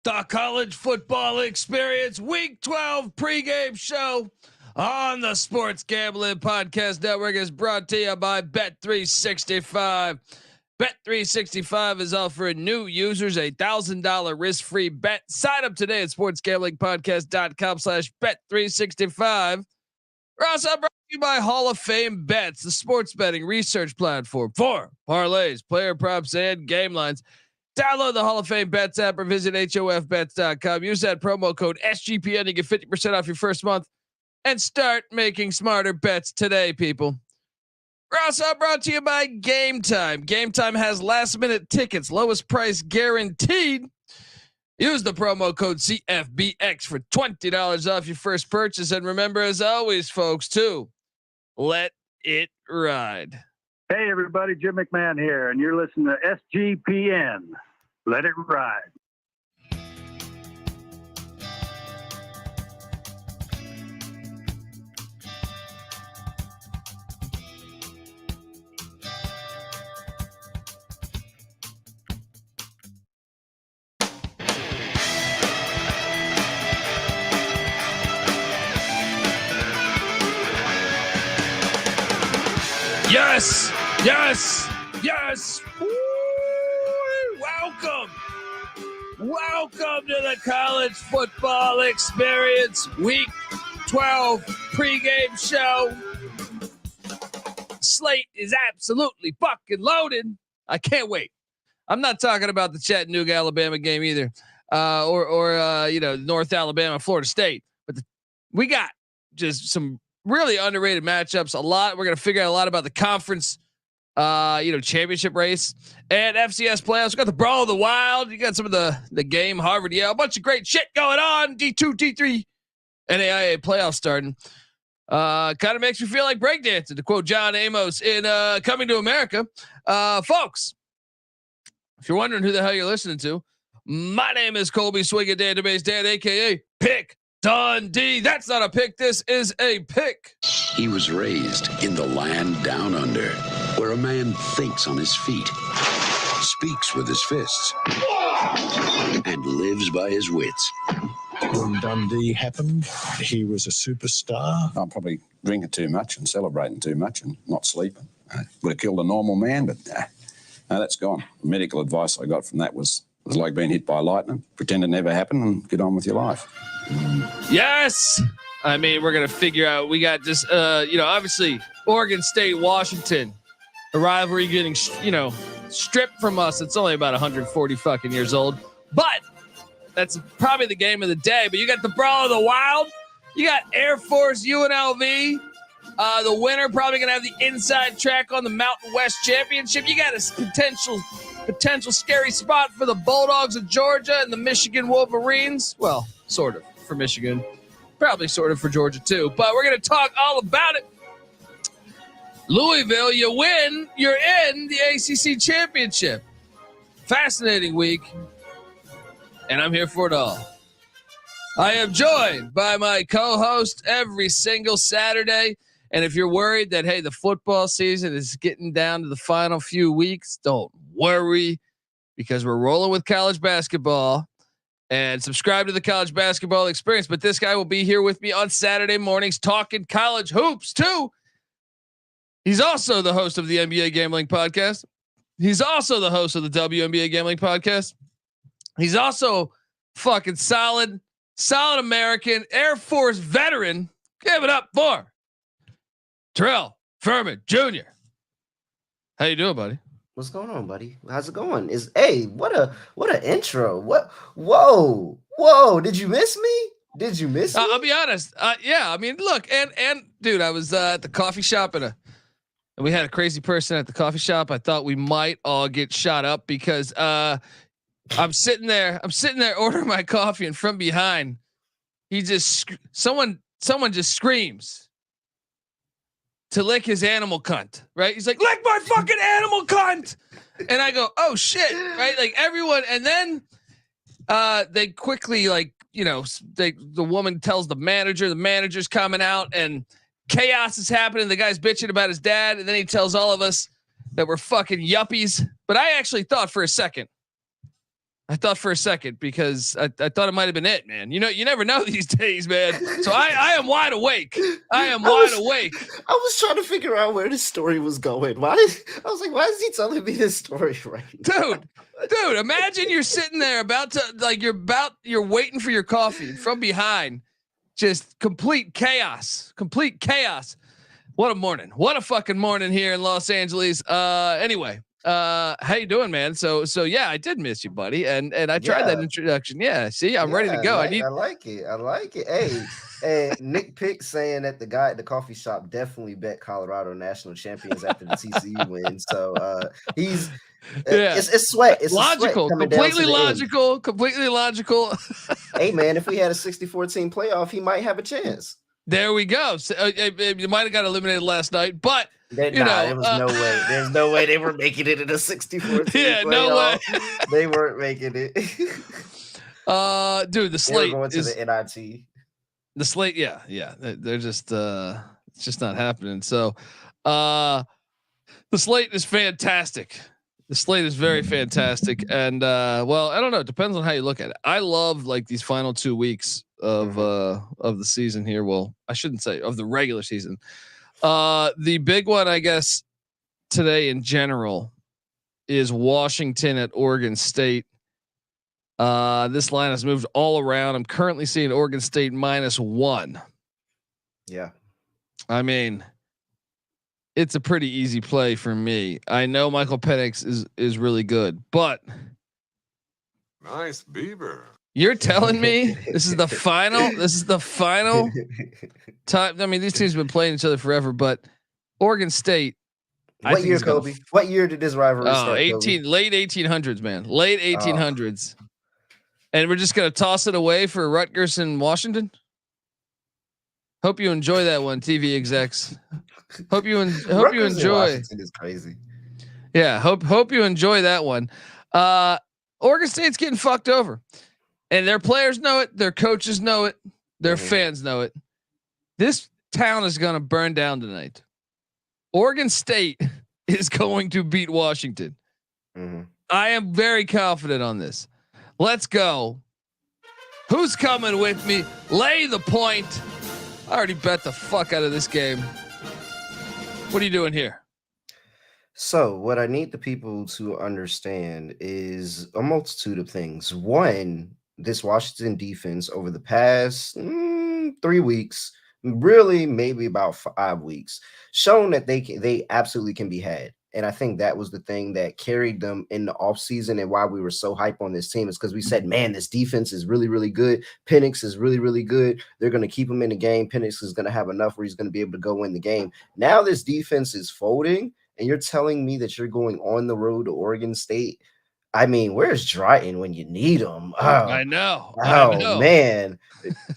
The college football experience week 12 pregame show on the Sports Gambling Podcast Network is brought to you by Bet365. Bet365 is offering new users $1,000 risk-free bet. Sign up today at sportsgamblingpodcast.com/bet365. We're also brought to you by Hall of Fame Bets, the sports betting research platform for parlays, player props, and game lines. Download the Hall of Fame Bets app or visit hofbets.com. Use that promo code SGPN to get 50% off your first month and start making smarter bets today, people. We're also brought to you by Game Time. Game Time has last minute tickets, lowest price guaranteed. Use the promo code CFBX for $20 off your first purchase. And remember, as always, folks, too, let it ride. Hey, everybody, Jim McMahon here, and you're listening to SGPN. Let it ride. Yes, yes, yes. Woo! Welcome to the college football experience week 12 pregame show. Slate is absolutely fucking loaded. I can't wait. I'm not talking about the Chattanooga, Alabama game either, or North Alabama, Florida State, but we got just some really underrated matchups. We're going to figure out a lot about the conference, championship race and FCS playoffs. We got the Brawl of the Wild. You got some of the game, Harvard, Yale, a bunch of great shit going on. D2, D3, NAIA playoffs starting. Kind of makes me feel like breakdancing, to quote John Amos in Coming to America. Folks, if you're wondering who the hell you're listening to, my name is Colby Swinging Database Dan, aka Pick Dundee. That's not a pick. This is a pick. He was raised in the land down under, where a man thinks on his feet, speaks with his fists, and lives by his wits. When Dundee happened, he was a superstar. I'm probably drinking too much and celebrating too much and not sleeping. Would have killed a normal man, but no, that's gone. The medical advice I got from that was like being hit by lightning. Pretend it never happened and get on with your life. Yes. I mean, we're going to figure out, we got just, obviously Oregon State, Washington, a rivalry getting, stripped from us. It's only about 140 fucking years old, but that's probably the game of the day. But you got the Brawl of the Wild. You got Air Force, UNLV. The winner probably going to have the inside track on the Mountain West Championship. You got a potential scary spot for the Bulldogs of Georgia and the Michigan Wolverines. Well, sort of for Michigan, probably sort of for Georgia too, but we're going to talk all about it. Louisville, you win, you're in the ACC championship. Fascinating week, and I'm here for it all. I am joined by my co-host every single Saturday. And if you're worried that, hey, the football season is getting down to the final few weeks, don't worry, because we're rolling with college basketball. And subscribe to the college basketball experience. But this guy will be here with me on Saturday mornings talking college hoops too. He's also the host of the NBA Gambling Podcast. He's also the host of the WNBA Gambling Podcast. He's also fucking solid American Air Force veteran. Give it up for Terrell Furman Jr. How you doing, buddy? What's going on, buddy? How's it going? What a intro. Whoa. Did you miss me? I'll be honest. Yeah, I mean, look, and dude, I was at the coffee shop and we had a crazy person at the coffee shop. I thought we might all get shot up because I'm sitting there ordering my coffee, and from behind, someone just screams to lick his animal cunt, right? He's like, lick my fucking animal cunt. And I go, oh shit. Right. Like everyone. And then, they quickly, the woman tells the manager's coming out and chaos is happening. The guy's bitching about his dad. And then he tells all of us that we're fucking yuppies. But I actually thought for a second I thought for a second because I thought it might have been it, man. You know, you never know these days, man. So I am wide awake. I am wide awake. I was trying to figure out where this story was going. Why is he telling me this story right now? Dude, imagine you're sitting there you're waiting for your coffee from behind, just complete chaos. What a morning. What a fucking morning here in Los Angeles. Anyway, how you doing, man? So yeah, I did miss you, buddy. And I tried that introduction. Yeah. See, I'm ready to go. I like it. Hey, and Nick Pick saying that the guy at the coffee shop definitely bet Colorado national champions after the TCU win. So he's it's sweat. It's logical, sweat completely logical. Hey man, if we had a 64 team playoff, he might have a chance. There we go. So, you might have got eliminated last night, but there was no way. There's no way they were making it in a 64 team playoff. No way. They weren't making it. Dude, the slate going to the NIT. The slate, yeah. They're just it's just not happening. So the slate is fantastic. The slate is very fantastic. And well, I don't know. It depends on how you look at it. I love like these final 2 weeks of the season here. Well, I shouldn't say of the regular season. The big one, I guess, today in general is Washington at Oregon State. This line has moved all around. I'm currently seeing Oregon State -1. Yeah. I mean, it's a pretty easy play for me. I know Michael Penix is really good, but nice beaver. You're telling me this is the final? This is the final time. I mean, these teams have been playing each other forever, but Oregon State. What year, Kobe? What year did this rivalry start? Late 1800s, man. Late 1800s. And we're just gonna toss it away for Rutgers and Washington. Hope you enjoy that one, TV execs. Hope you enjoy. Washington is crazy. Yeah, hope you enjoy that one. Oregon State's getting fucked over. And their players know it, their coaches know it, their fans know it. This town is going to burn down tonight. Oregon State is going to beat Washington. I am very confident on this. Let's go. Who's coming with me? Lay the point. I already bet the fuck out of this game. What are you doing here? So what I need the people to understand is a multitude of things. One, this Washington defense over the past 3 weeks, really maybe about 5 weeks, shown that they absolutely can be had. And I think that was the thing that carried them in the offseason and why we were so hype on this team is because we said, man, this defense is really, really good. Penix is really, really good. They're going to keep him in the game. Penix is going to have enough where he's going to be able to go win the game. Now this defense is folding, and you're telling me that you're going on the road to Oregon State. I mean, where's Drayton when you need him? Oh, I know. Man.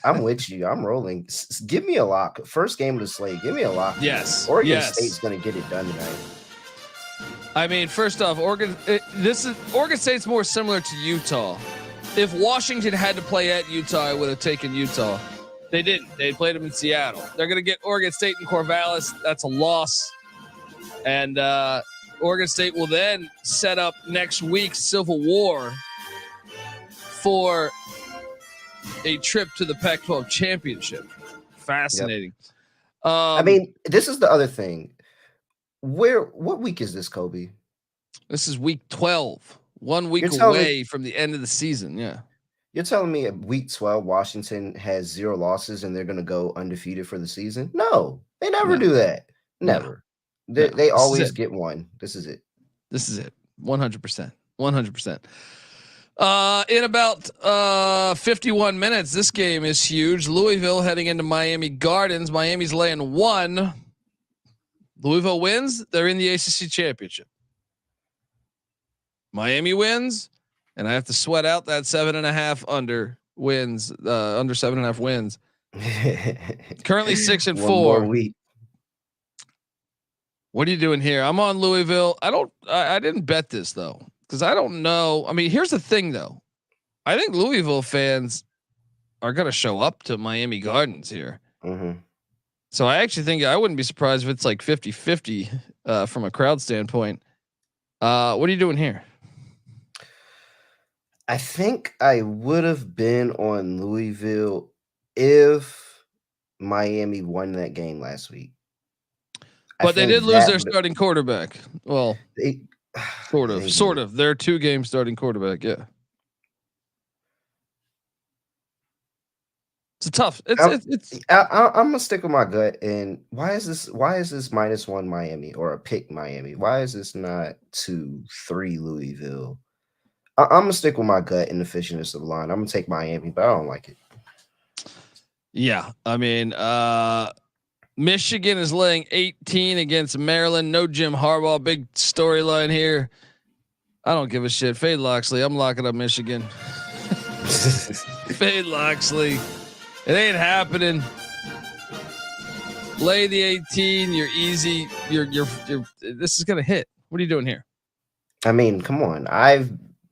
I'm with you. I'm rolling. Give me a lock. First game of the slate. Give me a lock. Yes. Oregon State's going to get it done tonight. I mean, first off, Oregon State's more similar to Utah. If Washington had to play at Utah, I would have taken Utah. They didn't. They played them in Seattle. They're going to get Oregon State in Corvallis. That's a loss. And Oregon State will then set up next week's Civil War for a trip to the Pac-12 championship. Fascinating. Yep. I mean, this is the other thing. What week is this, Kobe? This is week 12. 1 week away from the end of the season. Yeah. You're telling me at week 12, Washington has 0 losses and they're going to go undefeated for the season? No, they never do that. Never. No. They always get one. This is it. 100%. 100%. In about 51 minutes, this game is huge. Louisville heading into Miami Gardens. Miami's laying 1. Louisville wins. They're in the ACC championship. Miami wins, and I have to sweat out that 7.5 under wins. Under 7.5 wins. Currently 6-4. One more week. What are you doing here? I'm on Louisville. I didn't bet this though, because I don't know. I mean, here's the thing though. I think Louisville fans are going to show up to Miami Gardens here. So I actually think I wouldn't be surprised if it's like 50-50 from a crowd standpoint. What are you doing here? I think I would have been on Louisville if Miami won that game last week. I But they think did lose that their starting quarterback. Well, they, sort of, they sort did. of. Their 2-game starting quarterback. Yeah. It's a tough. It's. I'm gonna stick with my gut. And why is this -1 Miami or a pick Miami? Why is this not 2-3 Louisville? I'm gonna stick with my gut and the fishiness of the line. I'm gonna take Miami, but I don't like it. Yeah, I mean, Michigan is laying 18 against Maryland. No Jim Harbaugh. Big storyline here. I don't give a shit. Fade Loxley. I'm locking up Michigan. Fade Loxley. It ain't happening. Lay the 18. You're easy. You're. This is gonna hit. What are you doing here? I mean, come on.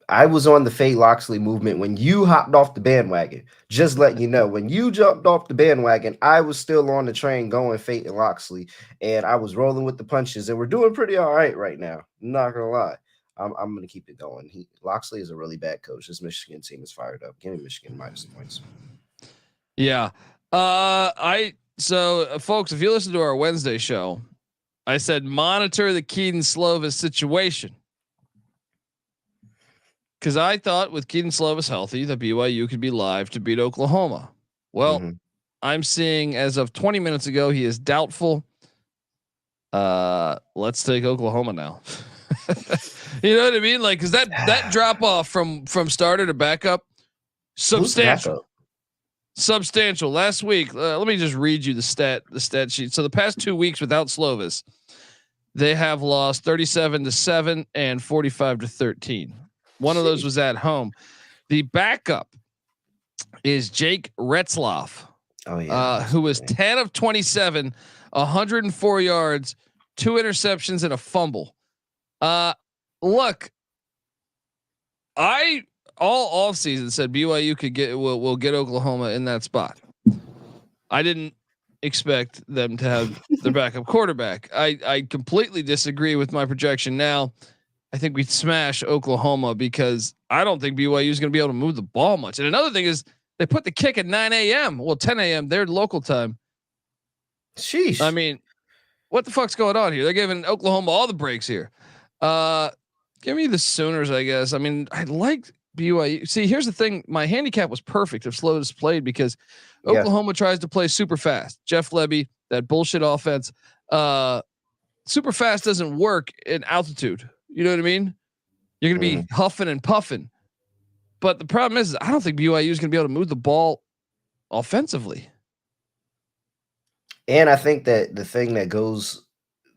I was on the Fade Loxley movement when you hopped off the bandwagon. Just letting you know, when you jumped off the bandwagon, I was still on the train going Fade and Loxley, and I was rolling with the punches, and we're doing pretty all right now. I'm not gonna lie. I'm gonna keep it going. Loxley is a really bad coach. This Michigan team is fired up. Give me Michigan minus the points. Yeah. Folks, if you listen to our Wednesday show, I said monitor the Keaton Slovis situation. Because I thought with Keaton Slovis healthy, that BYU could be live to beat Oklahoma. Well, I'm seeing as of 20 minutes ago, he is doubtful. Let's take Oklahoma now. You know what I mean? Like, cause that drop off from starter to backup, substantial. Substantial. Last week, let me just read you the stat sheet. So the past 2 weeks without Slovis, they have lost 37-7 and 45-13. One of those was at home. The backup is Jake Retzloff, who was 10 of 27, 104 yards, 2 interceptions, and a fumble. Look, I all offseason said BYU will get Oklahoma in that spot. I didn't expect them to have their backup quarterback. I completely disagree with my projection now. I think we'd smash Oklahoma because I don't think BYU is going to be able to move the ball much. And another thing is they put the kick at 9 a.m. Well, 10 a.m. their local time. Sheesh. I mean, what the fuck's going on here? They're giving Oklahoma all the breaks here. Give me the Sooners, I guess. I mean, I like BYU. See, here's the thing. My handicap was perfect if Slovis played because Oklahoma tries to play super fast. Jeff Lebby, that bullshit offense. Super fast doesn't work in altitude. You know what I mean? You're going to be huffing and puffing. But the problem is, I don't think BYU is going to be able to move the ball offensively. And I think that the thing that goes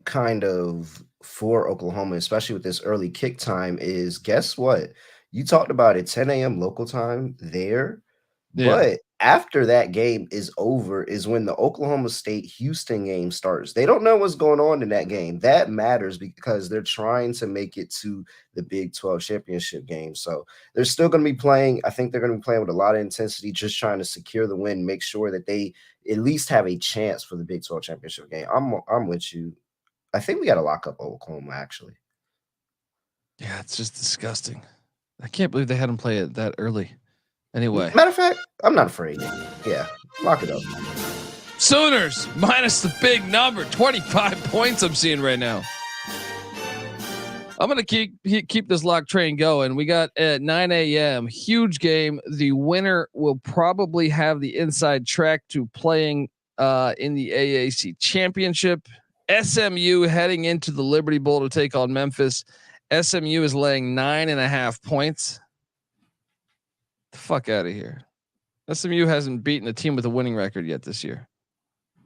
kind of for Oklahoma, especially with this early kick time, is guess what? You talked about it, 10 a.m. local time there. Yeah. But after that game is over is when the Oklahoma State Houston game starts. They don't know what's going on in that game. That matters because they're trying to make it to the Big 12 championship game. So they're still going to be playing. I think they're going to be playing with a lot of intensity, just trying to secure the win, make sure that they at least have a chance for the Big 12 championship game. I'm with you. I think we got to lock up Oklahoma, actually. Yeah, it's just disgusting. I can't believe they had him play it that early. Anyway, Matter of fact, I'm not afraid. Yeah, lock it up. Sooners minus the big number, 25 points. I'm seeing right now. I'm gonna keep this lock train going. We got at 9 a.m. huge game. The winner will probably have the inside track to playing in the AAC championship. SMU heading into the Liberty Bowl to take on Memphis. SMU is laying 9.5 points. The fuck out of here. SMU hasn't beaten a team with a winning record yet this year.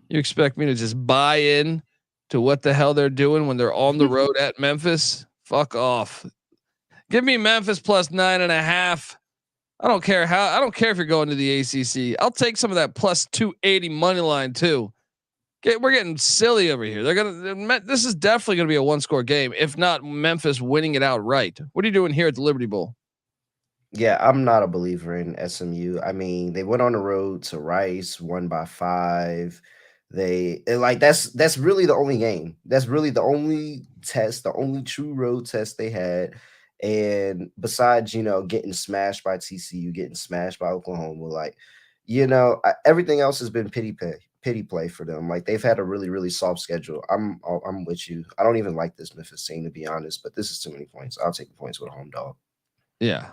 You expect me to just buy in to what the hell they're doing when they're on the road at Memphis? Fuck off. Give me Memphis plus 9.5. I don't care if you're going to the ACC. I'll take some of that plus 280 money line too. We're getting silly over here. This is definitely going to be a 1-score game. If not Memphis winning it outright. What are you doing here at the Liberty Bowl? Yeah, I'm not a believer in SMU. I mean, they went on the road to Rice, won by 5. That's really the only game. That's really the only test, the only true road test they had. And besides, getting smashed by TCU, getting smashed by Oklahoma, like, everything else has been pity play for them. Like, they've had a really, really soft schedule. I'm with you. I don't even like this Memphis team, to be honest, but this is too many points. I'll take the points with a home dog. Yeah.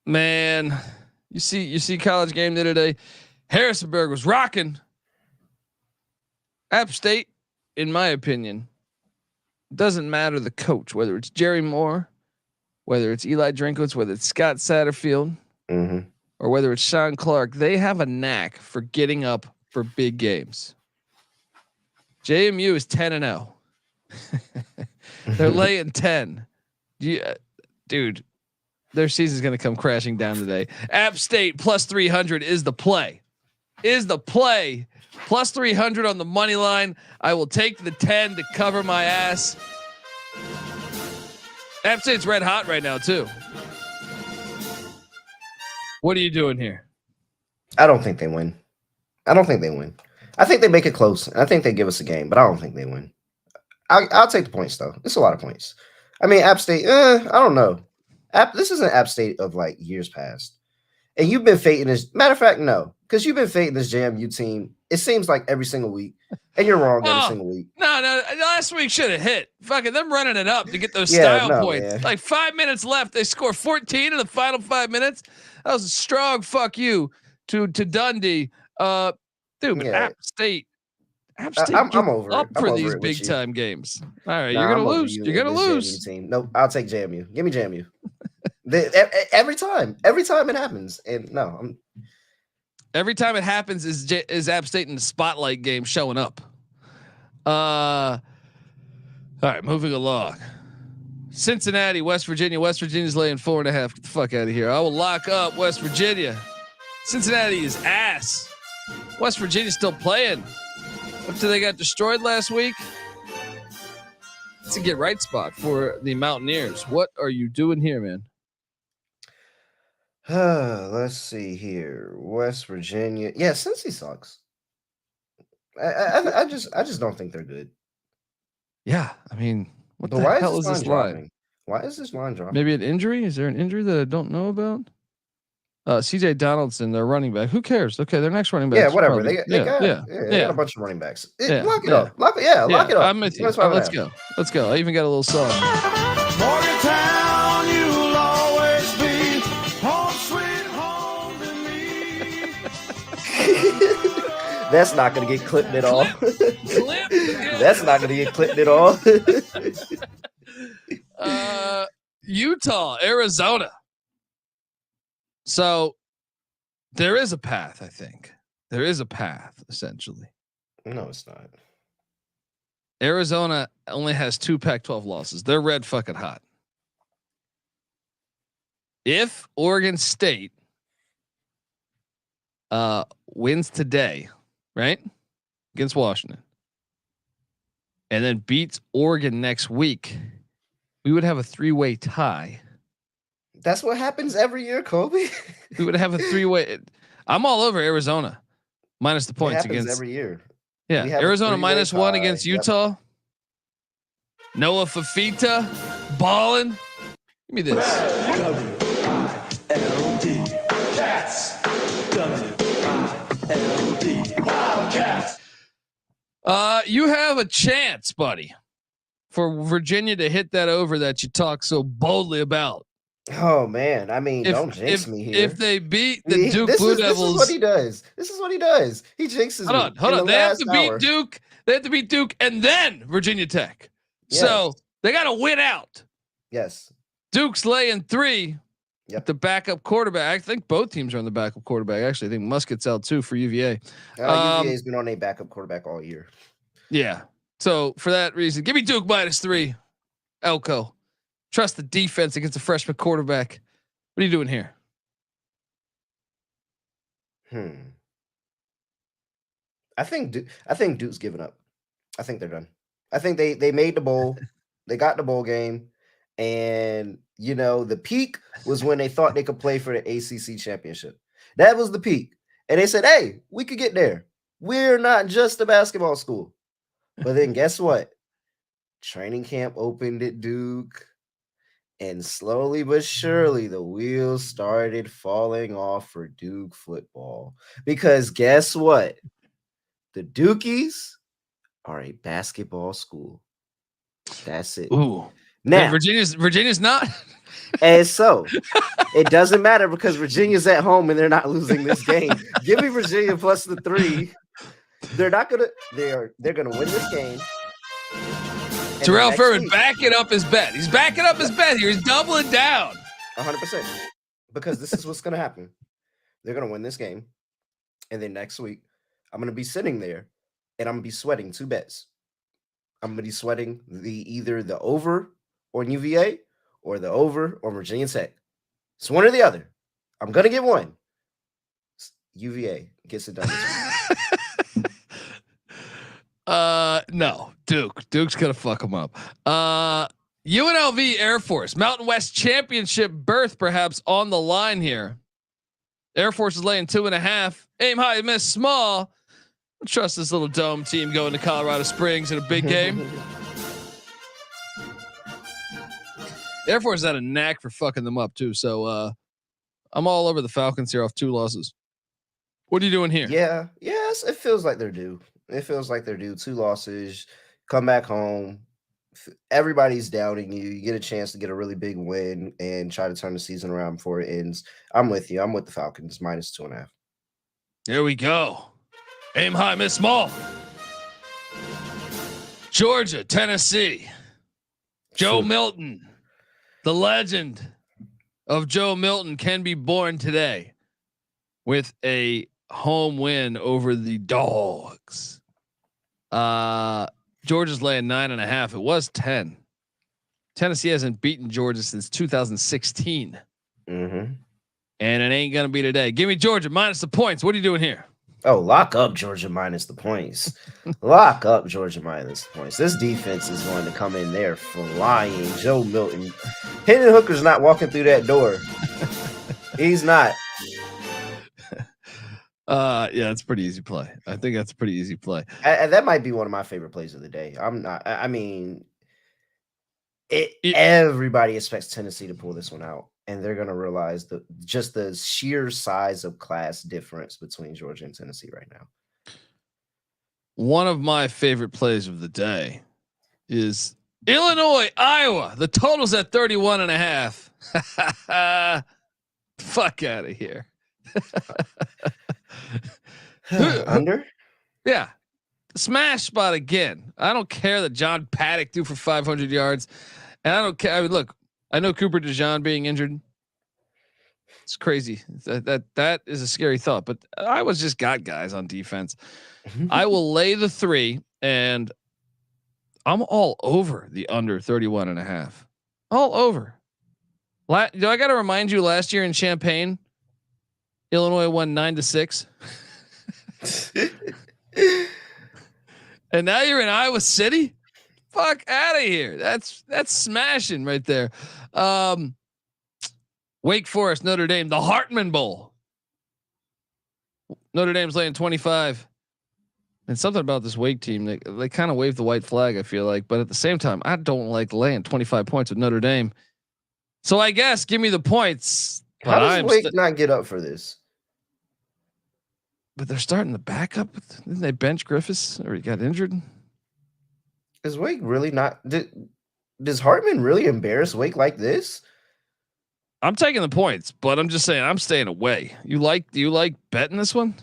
Man, you see college game day today. Harrisonburg was rocking. App State, in my opinion, doesn't matter the coach, whether it's Jerry Moore, whether it's Eli Drinkowitz, whether it's Scott Satterfield, or whether it's Sean Clark. They have a knack for getting up for big games. JMU is 10-0. They're laying 10. Dude, their season's going to come crashing down today. App State plus 300 is the play. Plus 300 on the money line. I will take the 10 to cover my ass. App State's red hot right now too. What are you doing here? I don't think they win. I think they make it close. I think they give us a game, but I don't think they win. I'll take the points though. It's a lot of points. I mean, App State. I don't know. This is an App State of like years past, and you've been fading this. Matter of fact, no, because you've been fading this JMU team. It seems like every single week, and you're wrong every single week. No. Last week should have hit. Fucking them running it up to get those style points. Man. Like 5 minutes left, they score 14 in the final 5 minutes. That was a strong fuck you to Dundee. Dude, App State. I'm over up it. for these big time games. All right, you're gonna lose. You're gonna lose. No, I'll take JMU. Give me JMU. Every time it happens, and no, every time it happens is App State in the spotlight game showing up. All right, moving along. Cincinnati, West Virginia. West Virginia's laying 4.5. Get the fuck out of here. I will lock up West Virginia. Cincinnati is ass. West Virginia's still playing. After they got destroyed last week. It's a get right spot for the Mountaineers. What are you doing here, man? Let's see here. West Virginia. Yeah, Cincy sucks. I just don't think they're good. Yeah, I mean, what the hell is this line? Why is this line dropping? Maybe an injury? Is there an injury that I don't know about? CJ Donaldson, their running back. Who cares? Okay, their next running back. Yeah, whatever. They got a bunch of running backs. Lock it up. Lock it up. I'm with you. Let's go. I even got a little song. Morgantown, you'll always be home sweet home to me. That's not gonna get clipped at all. That's not gonna get clipped at all. Utah, Arizona. So there is a path, I think. There is a path, essentially. No, it's not. Arizona only has 2 Pac-12 losses. They're red fucking hot. If Oregon State wins today, right? Against Washington, and then beats Oregon next week, we would have a 3-way tie. That's what happens every year, Kobe. We would have a 3-way. I'm all over Arizona minus the points against every year. Yeah, Arizona -1 against Utah. Yep. Noah Fafita balling. Give me this. WILD Cats. WILD Wildcats. You have a chance, buddy, for Virginia to hit that over that you talk so boldly about. Oh man, I mean, don't jinx me here. If they beat the Duke Blue Devils, this is what he does. He jinxes me. Hold on. They have to beat Duke. They have to beat Duke and then Virginia Tech. Yes. So they got to win out. Yes. Duke's laying 3. Yep. The backup quarterback. I think both teams are on the backup quarterback. Actually, I think Muscat's out too for UVA. UVA's been on a backup quarterback all year. Yeah. So for that reason, give me Duke -3. Elko. Trust the defense against a freshman quarterback. What are you doing here? I think Duke's giving up. I think they're done. I think they made the bowl. They got the bowl game, and the peak was when they thought they could play for the ACC championship. That was the peak, and they said, "Hey, we could get there. We're not just a basketball school." But then guess what? Training camp opened at Duke, and slowly but surely the wheels started falling off for Duke football. Because guess what? The Dukies are a basketball school. That's it. Ooh. Now, Virginia's not. and so it doesn't matter because Virginia's at home and they're not losing this game. Give me Virginia plus the 3. They're gonna win this game. Terrell Furman backing up his bet. He's backing up his bet here. He's doubling down. 100%. Because this is what's gonna happen. They're gonna win this game, and then next week I'm gonna be sitting there and I'm gonna be sweating 2 bets. I'm gonna be sweating either the over on UVA or the over on Virginia Tech. It's one or the other. I'm gonna get one. UVA gets it done. No, Duke's gonna fuck him up. UNLV Air Force Mountain West Championship berth perhaps on the line here. Air Force is laying 2.5. Aim high, miss small. I trust this little dome team going to Colorado Springs in a big game. Air Force had a knack for fucking them up too. So I'm all over the Falcons here off 2 losses. What are you doing here? Yes, it feels like they're due. It feels like they're due. 2 losses, come back home. Everybody's doubting you. You get a chance to get a really big win and try to turn the season around before it ends. I'm with you. I'm with the Falcons minus 2.5. There we go. Aim high, miss small. Georgia, Tennessee. Joe Milton, the legend of Joe Milton, can be born today with a home win over the Dogs. Georgia's laying 9.5. It was 10. Tennessee hasn't beaten Georgia since 2016. Mm-hmm. And it ain't going to be today. Give me Georgia minus the points. What are you doing here? Oh, lock up Georgia minus the points. Lock up Georgia minus the points. This defense is going to come in there flying. Joe Milton. Hendon Hooker's not walking through that door. He's not. Yeah, it's a pretty easy play. I think that's a pretty easy play. That might be one of my favorite plays of the day. Everybody expects Tennessee to pull this one out, and they're going to realize just the sheer size of class difference between Georgia and Tennessee right now. One of my favorite plays of the day is Illinois, Iowa. The total's at 31.5. Fuck out of here. Under? Yeah. Smash spot again. I don't care that John Paddock threw for 500 yards. And I don't care. I mean, look, I know Cooper DeJean being injured. It's crazy. That is a scary thought, but I was just got guys on defense. I will lay the 3 and I'm all over the under 31.5. All over. Do I got to remind you last year in Champaign, Illinois won 9-6. And now you're in Iowa City. Fuck out of here. That's smashing right there. Wake Forest, Notre Dame, the Hartman Bowl. Notre Dame's laying 25. And something about this Wake team, they kind of wave the white flag, I feel like, but at the same time, I don't like laying 25 points with Notre Dame. So I guess give me the points. How does Wake not get up for this? But they're starting the backup. Didn't they bench Griffiths or he got injured? Is Wake really not? Does Hartman really embarrass Wake like this? I'm taking the points, but I'm just saying I'm staying away. Do you like betting this one?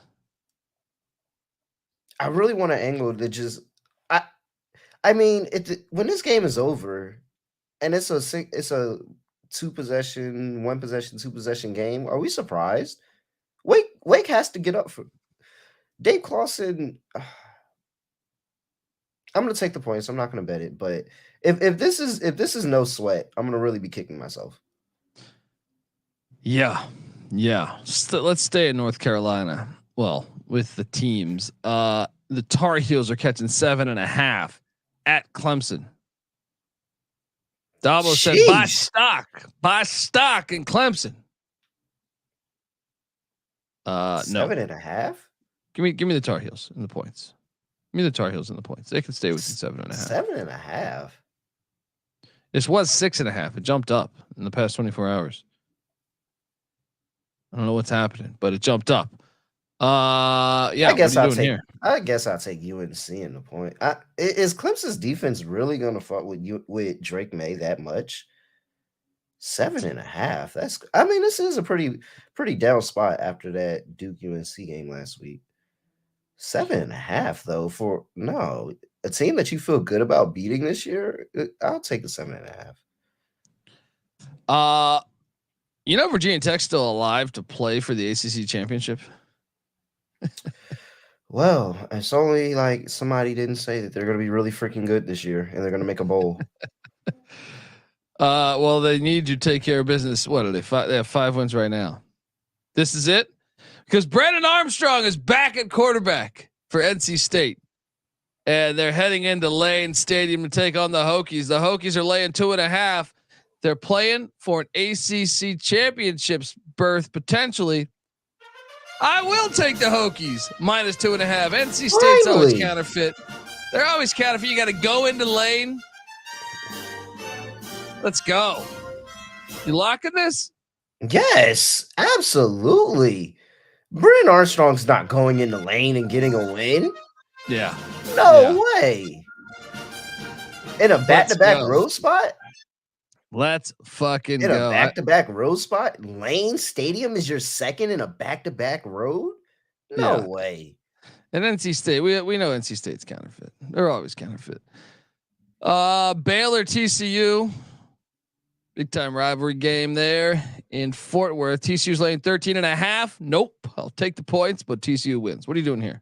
I really want to angle to just. I mean, when this game is over, and it's a 2 possession, 1 possession, 2 possession game. Are we surprised? Wake has to get up for Dave Clawson. I'm going to take the points. I'm not going to bet it, but if this is no sweat, I'm going to really be kicking myself. Yeah. Let's stay in North Carolina. Well, with the teams, the Tar Heels are catching 7.5 at Clemson. Dabo said buy stock in Clemson. No, 7.5. Give me the Tar Heels in the points. Give me the Tar Heels in the points. They can stay within 7.5. 7.5. This was 6.5. It jumped up in the past 24 hours. I don't know what's happening, but it jumped up. Yeah. I guess what are I'll you doing here? I guess I'll take UNC in the point. Is Clemson's defense really going to fuck with Drake May that much? 7.5. I mean, this is a pretty down spot after that Duke UNC game last week. 7.5 though for no a team that you feel good about beating this year. I'll take the 7.5. Virginia Tech's still alive to play for the ACC championship. Well, it's only like somebody didn't say that they're going to be really freaking good this year and they're going to make a bowl. Well, they need to take care of business. What are they? They have 5 wins right now. This is it, because Brandon Armstrong is back at quarterback for NC State, and they're heading into Lane Stadium to take on the Hokies. The Hokies are laying 2.5. They're playing for an ACC championships berth potentially. I will take the Hokies minus 2.5. NC State's always counterfeit. They're always counterfeit. You got to go into Lane. Let's go. You locking this? Yes, absolutely. Brandon Armstrong's not going into Lane and getting a win. Yeah. No way. In a back-to-back road spot? Let's fucking go. In a back-to-back road spot? Lane Stadium is your second in a back-to-back road? No way. And NC State, we know NC State's counterfeit. They're always counterfeit. Baylor TCU. Big time rivalry game there in Fort Worth. TCU's laying 13.5. Nope. I'll take the points, but TCU wins. What are you doing here?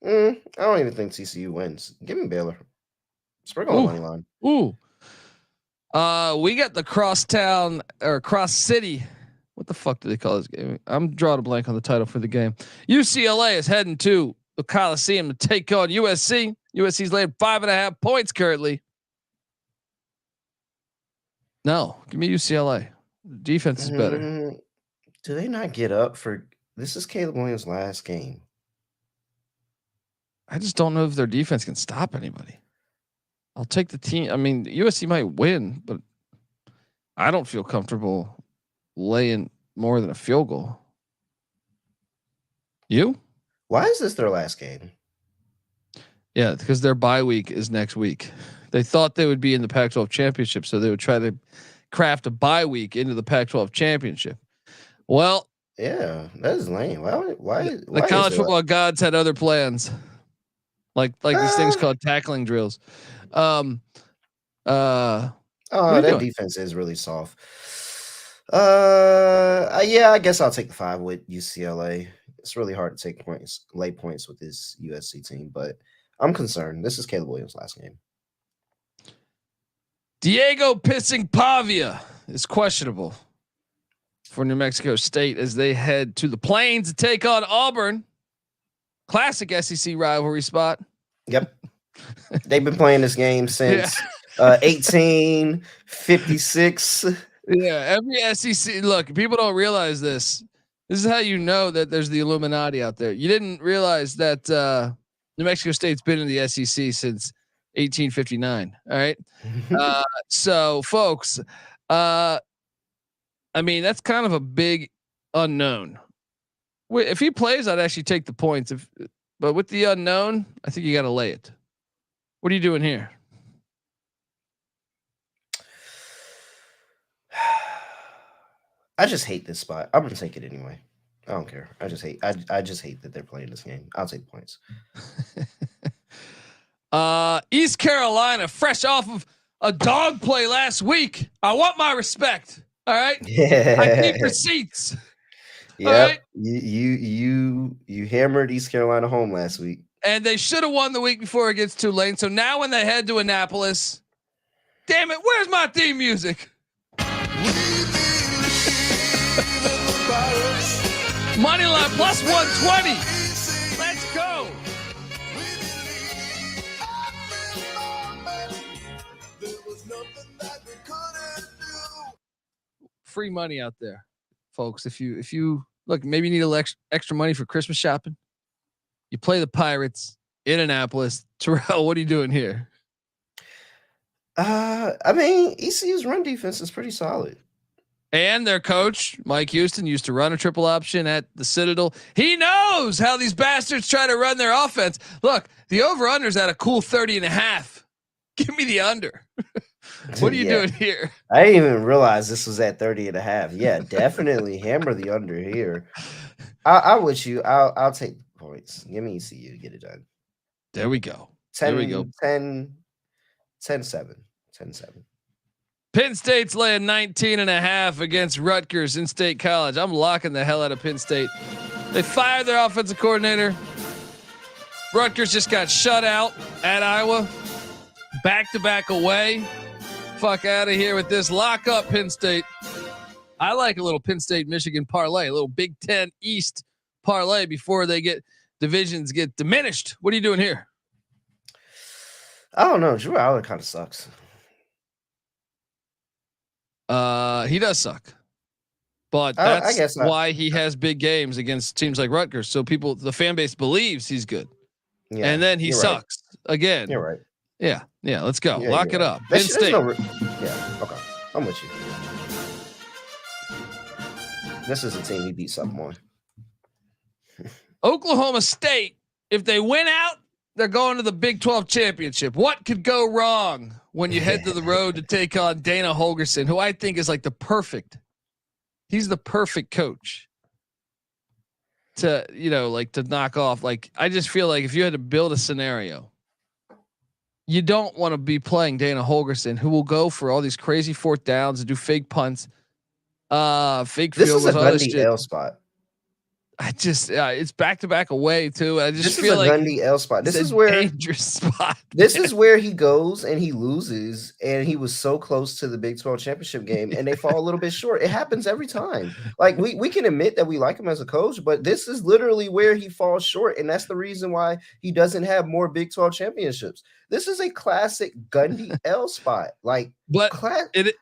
I don't even think TCU wins. Give me Baylor. Sprinkle on the money line. Ooh. We got the crosstown or cross city. What the fuck do they call this game? I'm drawing a blank on the title for the game. UCLA is heading to the Coliseum to take on USC. USC's laying 5.5 points currently. No, give me UCLA. The defense is better. Do they not get up for this? Is Caleb Williams' last game? I just don't know if their defense can stop anybody. I'll take the team. I mean, USC might win, but I don't feel comfortable laying more than a field goal. You? Why is this their last game? Yeah, because their bye week is next week. They thought they would be in the Pac-12 championship, so they would try to craft a bye week into the Pac-12 championship. Well, yeah, that is lame. Why the college football gods had other plans, like these things called tackling drills. That defense is really soft. Yeah, I guess I'll take the 5 with UCLA. It's really hard to take lay points with this USC team, but I'm concerned. This is Caleb Williams' last game. Diego Pissing Pavia is questionable for New Mexico State as they head to the Plains to take on Auburn. Classic SEC rivalry spot. Yep. They've been playing this game since 1856. Yeah, every SEC. Look, people don't realize this. This is how you know that there's the Illuminati out there. You didn't realize that New Mexico State's been in the SEC since 1859. All right. So folks, I mean, that's kind of a big unknown. If he plays, I'd actually take the points. But with the unknown, I think you got to lay it. What are you doing here? I just hate this spot. I'm gonna take it anyway. I don't care. I just hate that they're playing this game. I'll take points. East Carolina, fresh off of a dog play last week. I want my respect. All right. Yeah. I keep receipts. Yeah. Right? You hammered East Carolina home last week. And they should have won the week before against Tulane. So now when they head to Annapolis, damn it, where's my theme music? Money line plus 120. Let's go. Free money out there, folks. If you look, maybe you need a little extra money for Christmas shopping. You play the Pirates in Annapolis. Terrell, what are you doing here? I mean, ECU's run defense is pretty solid. And their coach, Mike Houston, used to run a triple option at the Citadel. He knows how these bastards try to run their offense. Look, the over-under's at a cool 30.5. Give me the under. What are you doing here? I didn't even realize this was at 30.5. Yeah, definitely hammer the under here. I'm with you. I'll take the points. Give me ECU to get it done. There we go. 10, there we go. 10, 10-7. 10-7. Penn State's laying 19.5 against Rutgers in State College. I'm locking the hell out of Penn State. They fired their offensive coordinator. Rutgers just got shut out at Iowa. Back-to-back away. Fuck out of here with this. Lock up Penn State. I like a little Penn State Michigan parlay, a little Big Ten East parlay before they get divisions get diminished. What are you doing here? I don't know. Drew Aller kind of sucks. He does suck, but that's I guess why he has big games against teams like Rutgers. So the fan base believes he's good, and then he sucks again. You're right. Yeah. Let's go. Yeah, Lock it right. up. Penn State. Yeah. Okay. I'm with you. This is a team he beat something on. Oklahoma State. If they win out, they're going to the Big 12 championship. What could go wrong when you head to the road to take on Dana Holgorsen, who I think is like he's the perfect coach to, to knock off. Like, I just feel like if you had to build a scenario, you don't want to be playing Dana Holgorsen, who will go for all these crazy fourth downs and do fake punts, fake This field is a goals, Gundy L spot. I just it's back-to-back away too. I just this feel is a like Gundy L spot. This is where dangerous spot. This is where he goes and he loses, and he was so close to the Big 12 championship game, and they fall a little bit short. It happens every time. Like we can admit that we like him as a coach, but this is literally where he falls short, and that's the reason why he doesn't have more Big 12 championships. This is a classic Gundy L spot. It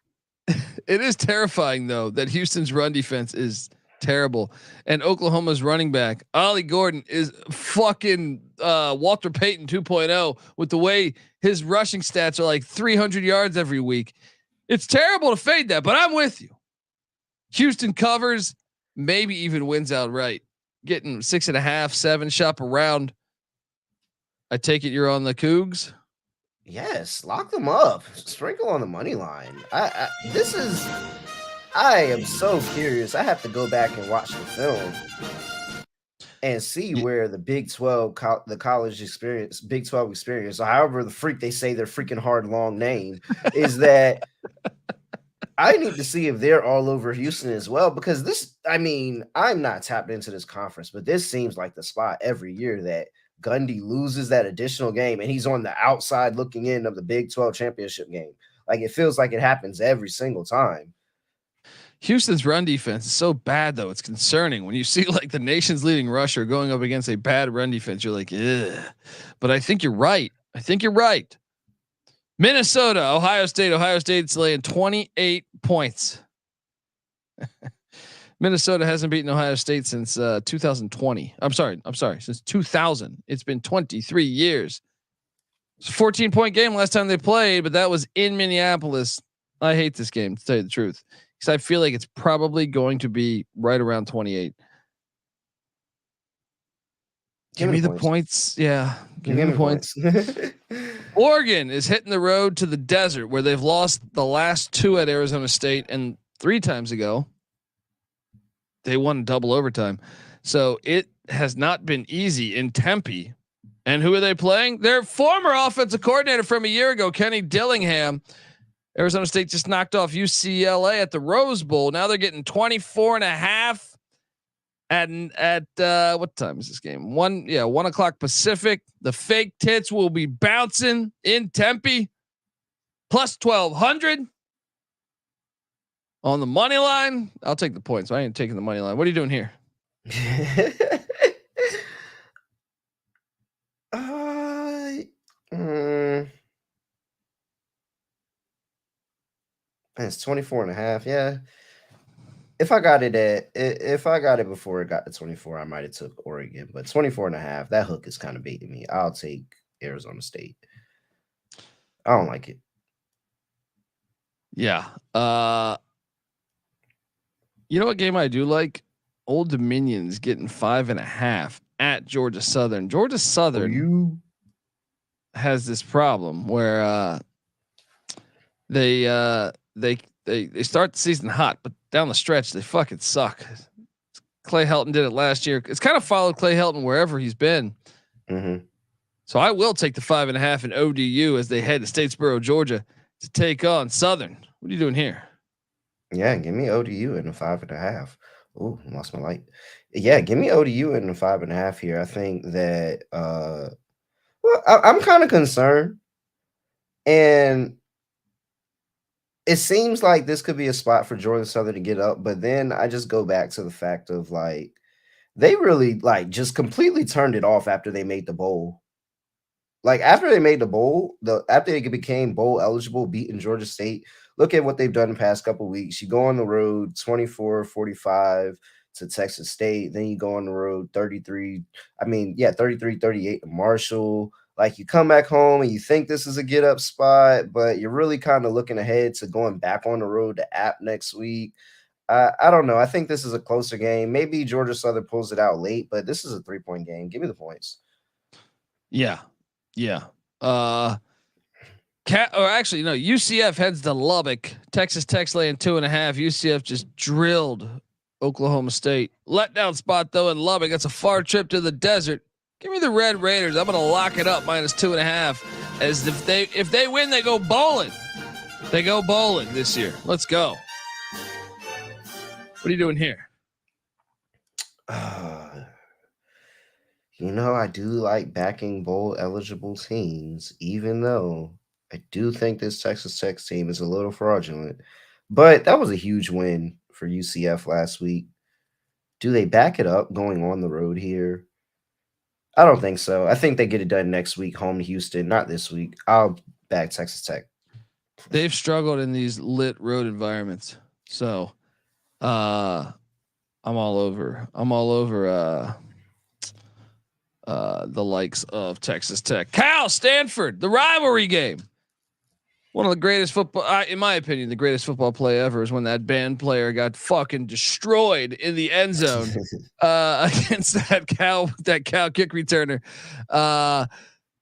is terrifying though that Houston's run defense is terrible, and Oklahoma's running back Ollie Gordon is fucking Walter Payton 2.0 with the way his rushing stats are like 300 yards every week. It's terrible to fade that, but I'm with you. Houston covers, maybe even wins outright, getting 6.5, 7 shop around. I take it you're on the Cougs. Yes, lock them up. Sprinkle on the money line. I am so curious. I have to go back and watch the film and see where the Big 12, the college experience, Big 12 experience, or however the freak they say their freaking hard long name is that. I need to see if they're all over Houston as well, because I'm not tapped into this conference, but this seems like the spot every year that Gundy loses that additional game and he's on the outside looking in of the Big 12 championship game. Like, it feels like it happens every single time. Houston's run defense is so bad, though. It's concerning when you see like the nation's leading rusher going up against a bad run defense. You're like, ugh. But I think you're right. Minnesota, Ohio State. Ohio State's laying 28 points. Minnesota hasn't beaten Ohio State since 2020. I'm sorry, since 2000. It's been 23 years. It's a 14-point game last time they played, but that was in Minneapolis. I hate this game, to tell you the truth, because I feel like it's probably going to be right around 28. Give me the points. Yeah. Give me the points. Oregon is hitting the road to the desert where they've lost the last 2 at Arizona State, and 3 times ago they won double overtime. So it has not been easy in Tempe. And who are they playing? Their former offensive coordinator from a year ago, Kenny Dillingham. Arizona State just knocked off UCLA at the Rose Bowl. Now they're getting 24.5 at what time is this game? 1 o'clock Pacific. The fake tits will be bouncing in Tempe. Plus 1,200 on the money line. I'll take the points. I ain't taking the money line. What are you doing here? It's 24.5. Yeah. If I got it before it got to 24, I might have took Oregon, but 24.5, that hook is kind of baiting me. I'll take Arizona State. I don't like it. Yeah. You know what game I do like? Old Dominion's getting 5.5 at Georgia Southern. Georgia Southern has this problem where they start the season hot, but down the stretch they fucking suck. Clay Helton did it last year. It's kind of followed Clay Helton wherever he's been. Mm-hmm. So I will take the 5.5 in ODU as they head to Statesboro, Georgia, to take on Southern. What are you doing here? Yeah, give me ODU in the 5.5. Oh, lost my light. Yeah, give me ODU in the 5.5 here. I think that I'm kind of concerned, and it seems like this could be a spot for Georgia Southern to get up. But then I just go back to the fact of like they really like just completely turned it off after they made the bowl. Like after they made the bowl, after they became bowl eligible, beating Georgia State. Look at what they've done the past couple of weeks. You go on the road 24-45 to Texas State. Then you go on the road 33-38 to Marshall. Like you come back home and you think this is a get up spot, but you're really kind of looking ahead to going back on the road to App next week. I don't know. I think this is a closer game. Maybe Georgia Southern pulls it out late, but this is a 3-point game. Give me the points. Yeah. UCF heads to Lubbock. Texas Tech's laying 2.5. UCF just drilled Oklahoma State. Letdown spot though in Lubbock. That's a far trip to the desert. Give me the Red Raiders. I'm gonna lock it up -2.5. As if they win, they go bowling. They go bowling this year. Let's go. What are you doing here? I do like backing bowl eligible teams, even though I do think this Texas Tech team is a little fraudulent. But that was a huge win for UCF last week. Do they back it up going on the road here? I don't think so. I think they get it done next week, home to Houston, not this week. I'll back Texas Tech. They've struggled in these lit road environments. So I'm all over the likes of Texas Tech. Cal, Stanford, the rivalry game. One of the greatest football, in my opinion, the greatest football play ever is when that band player got fucking destroyed in the end zone against that Cal kick returner.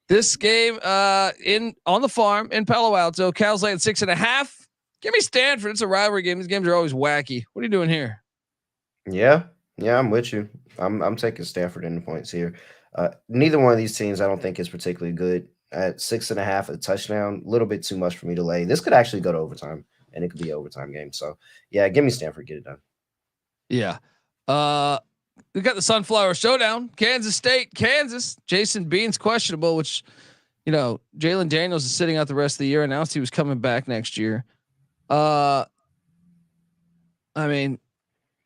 This game on the farm in Palo Alto, Cal's laying 6.5. Give me Stanford. It's a rivalry game. These games are always wacky. What are you doing here? Yeah, I'm with you. I'm taking Stanford in the points here. Neither one of these teams I don't think is particularly good. At 6.5 a touchdown, a little bit too much for me to lay. This could actually go to overtime, and it could be an overtime game. So yeah, give me Stanford, get it done. Yeah. We got the Sunflower Showdown, Kansas State, Kansas. Jason Bean's questionable, which Jalen Daniels is sitting out the rest of the year. Announced he was coming back next year. I mean,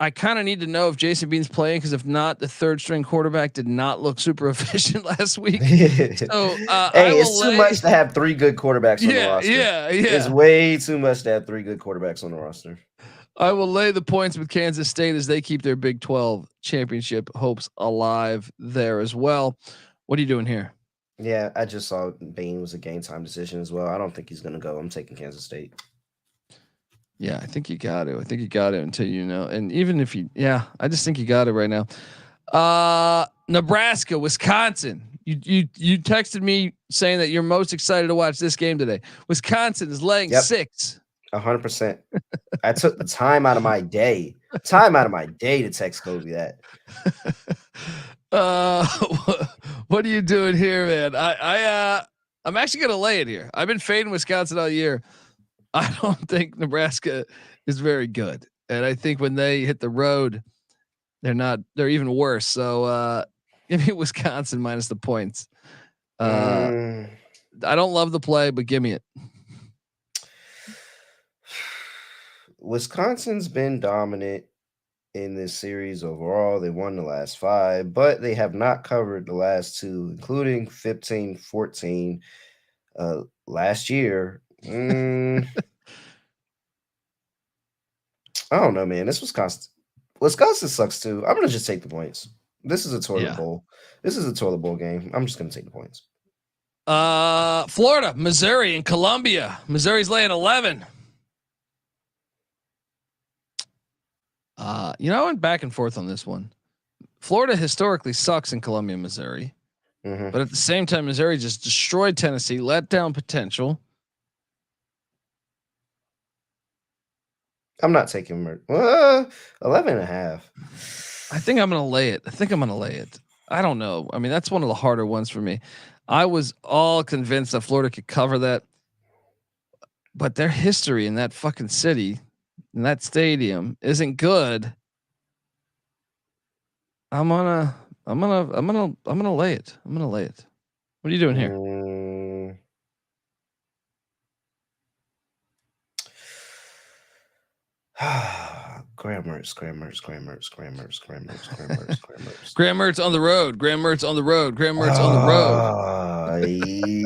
I kind of need to know if Jason Bean's playing, because if not, the third string quarterback did not look super efficient last week. So hey, it's too much to have 3 good quarterbacks on the roster. Yeah. It's way too much to have 3 good quarterbacks on the roster. I will lay the points with Kansas State as they keep their Big 12 championship hopes alive there as well. What are you doing here? Yeah, I just saw Bean was a game time decision as well. I don't think he's going to go. I'm taking Kansas State. Yeah, I think you got it. I think you got it until and even if I just think you got it right now. Nebraska, Wisconsin. You texted me saying that you're most excited to watch this game today. Wisconsin is laying 6. 100%. I took the time out of my day to text Kobe that. What are you doing here, man? I'm actually gonna lay it here. I've been fading Wisconsin all year. I don't think Nebraska is very good, and I think when they hit the road, they're even worse. So give me Wisconsin minus the points. I don't love the play, but give me it. Wisconsin's been dominant in this series overall. They won the last 5, but they have not covered the last 2, including 15-14 last year. I don't know, man. This Wisconsin sucks too. I'm gonna just take the points. This is a toilet bowl. This is a toilet bowl game. I'm just gonna take the points. Florida, Missouri, and Columbia. Missouri's laying 11. I went back and forth on this one. Florida historically sucks in Columbia, Missouri, but at the same time, Missouri just destroyed Tennessee, let down potential. I'm not taking 11.5. I think I'm going to lay it. I don't know. I mean, that's one of the harder ones for me. I was all convinced that Florida could cover that, but their history in that fucking city, in that stadium, isn't good. I'm gonna lay it. What are you doing here? Graham Mertz. Graham Mertz on the road.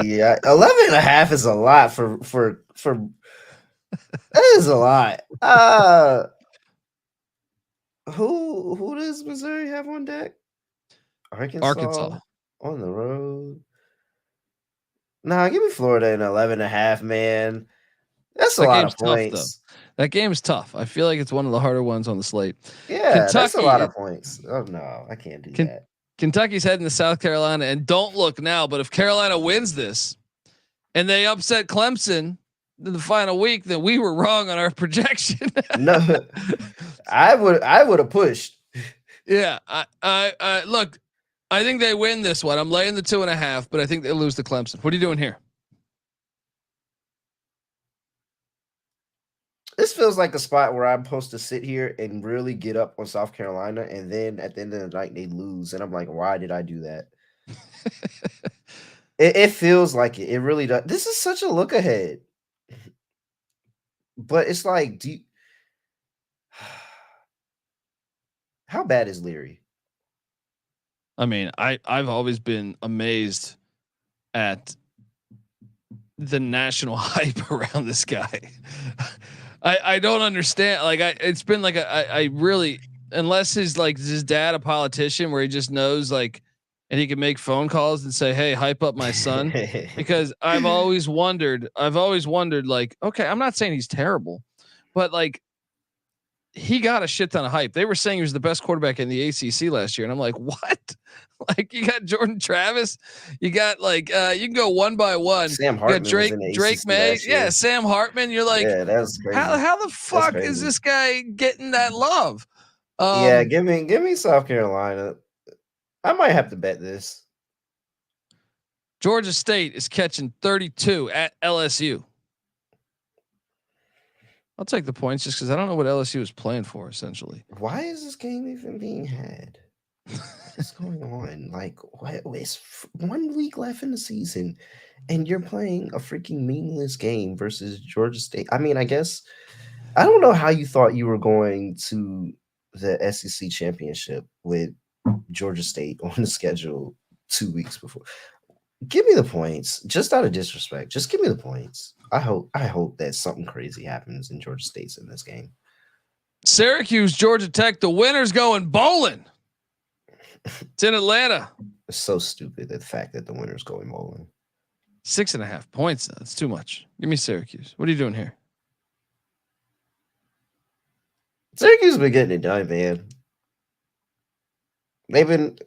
Yeah, 11.5 is a lot for that is a lot. Who does Missouri have on deck? Arkansas on the road. Nah, give me Florida in 11.5, man. That's a lot of points. That game's tough. I feel like it's one of the harder ones on the slate. Yeah, that's a lot of points. Oh no, I can't do that. Kentucky's heading to South Carolina, and don't look now, but if Carolina wins this and they upset Clemson in the final week, then we were wrong on our projection. No, I would have pushed. Yeah, I look. I think they win this one. I'm laying the 2.5, but I think they lose to Clemson. What are you doing here? This feels like a spot where I'm supposed to sit here and really get up on South Carolina, and then at the end of the night they lose, and I'm like, why did I do that? It feels like it. It really does. This is such a look ahead, but it's like, how bad is Leary? I mean, I've always been amazed at the national hype around this guy. I don't understand. Like it's been like I really, unless his dad a politician where he just knows and he can make phone calls and say, hey, hype up my son. Because I've always wondered okay, I'm not saying he's terrible, but he got a shit ton of hype. They were saying he was the best quarterback in the ACC last year. And I'm like, what? You got Jordan Travis, you got you can go one by one. Sam Hartman, you got Drake May. Yeah. Sam Hartman. You're like, yeah, that's crazy. How the fuck is this guy getting that love? Yeah. Give me South Carolina. I might have to bet this. Georgia State is catching 32 at LSU. I'll take the points just because I don't know what LSU is playing for. Essentially, why is this game even being had? What's going on? It's 1 week left in the season, and you're playing a freaking meaningless game versus Georgia State. I mean, I guess I don't know how you thought you were going to the SEC championship with Georgia State on the schedule 2 weeks before. Give me the points, just out of disrespect. Just give me the points. I hope that something crazy happens in Georgia State's in this game. Syracuse, Georgia Tech. The winner's going bowling. It's in Atlanta. It's so stupid the fact that the winner's going bowling. 6.5 points. That's too much. Give me Syracuse. What are you doing here? Syracuse has been getting it done, man. They've been.